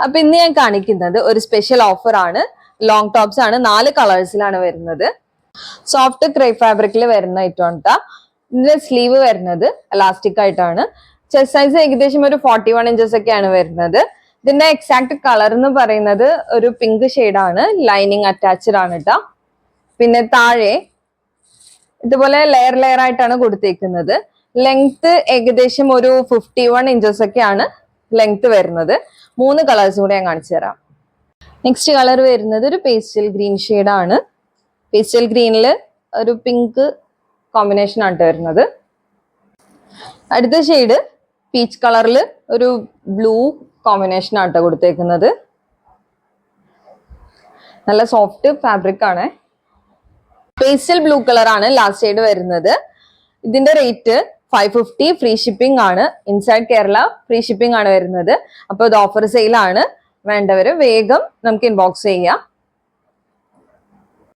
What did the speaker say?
അപ്പൊ ഇന്ന് ഞാൻ കാണിക്കുന്നത് ഒരു സ്പെഷ്യൽ ഓഫർ ആണ്. ലോങ് ടോപ്സ് ആണ്, 4 കളേഴ്സിലാണ് വരുന്നത്. സോഫ്റ്റ് ക്രേ ഫാബ്രിക്കിൽ വരുന്ന ഐറ്റം ട്ടാ. ഇതിന്റെ സ്ലീവ് വരുന്നത് എലാസ്റ്റിക് ആയിട്ടാണ്. ചെസ്റ്റ് സൈസ് ഏകദേശം ഒരു 41 ഇഞ്ചസ് ഒക്കെയാണ് വരുന്നത്. ഇതിന്റെ എക്സാക്ട് കളർ എന്ന് പറയുന്നത് ഒരു പിങ്ക് ആണ്. ലൈനിങ് അറ്റാച്ച്ഡ് ആണ് ട്ടാ. പിന്നെ താഴെ ഇതുപോലെ ലെയർ ലെയർ ആയിട്ടാണ് കൊടുത്തേക്കുന്നത്. ലെങ്ത് ഏകദേശം ഒരു 51 ഇഞ്ചസ് ഒക്കെയാണ് ലെങ്ത് വരുന്നത്. 3 കളേഴ്സ് കൂടെ ഞാൻ കാണിച്ചു തരാം. നെക്സ്റ്റ് കളർ വരുന്നത് ഒരു പേസ്റ്റൽ ഗ്രീൻ ആണ്. പേസ്റ്റൽ ഗ്രീനിൽ ഒരു പിങ്ക് കോമ്പിനേഷൻ ആണ് വരുന്നത്. അടുത്ത ഷെയ്ഡ് പീച്ച് കളറിൽ ഒരു ബ്ലൂ കോമ്പിനേഷൻ ആണ് കൊടുത്തേക്കുന്നത്. നല്ല സോഫ്റ്റ് ഫാബ്രിക് ആണ്. പേസ്റ്റൽ ബ്ലൂ കളർ ആണ് ലാസ്റ്റ് ഷെയ്ഡ് വരുന്നത്. ഇതിന്റെ റേറ്റ് 550, ഫ്രീ ഷിപ്പിംഗ് ആണ്. ഇൻസൈഡ് കേരള ഫ്രീ ഷിപ്പിംഗ് ആണ് വരുന്നത്. അപ്പോൾ ഇത് ഓഫർ സെയിൽ ആണ്. വേണ്ടവര് വേഗം നമുക്ക് ഇൻബോക്സ് ചെയ്യാം.